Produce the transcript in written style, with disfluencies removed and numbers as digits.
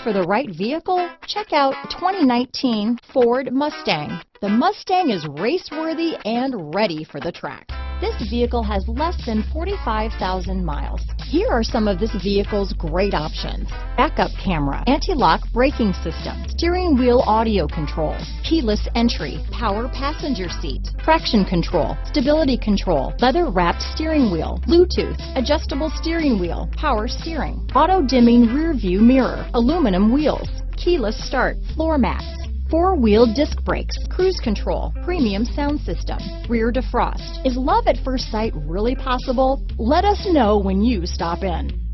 for the right vehicle? Check out 2019 Ford Mustang. The Mustang is race-worthy and ready for the track. This vehicle has less than 45,000 miles. Here are some of this vehicle's great options: backup camera, anti-lock braking system, steering wheel audio controls, keyless entry, power passenger seat, traction control, stability control, leather-wrapped steering wheel, Bluetooth, adjustable steering wheel, power steering, auto-dimming rear view mirror, aluminum wheels, keyless start, floor mats, four-wheel disc brakes, cruise control, premium sound system, rear defrost. Is love at first sight really possible? Let us know when you stop in.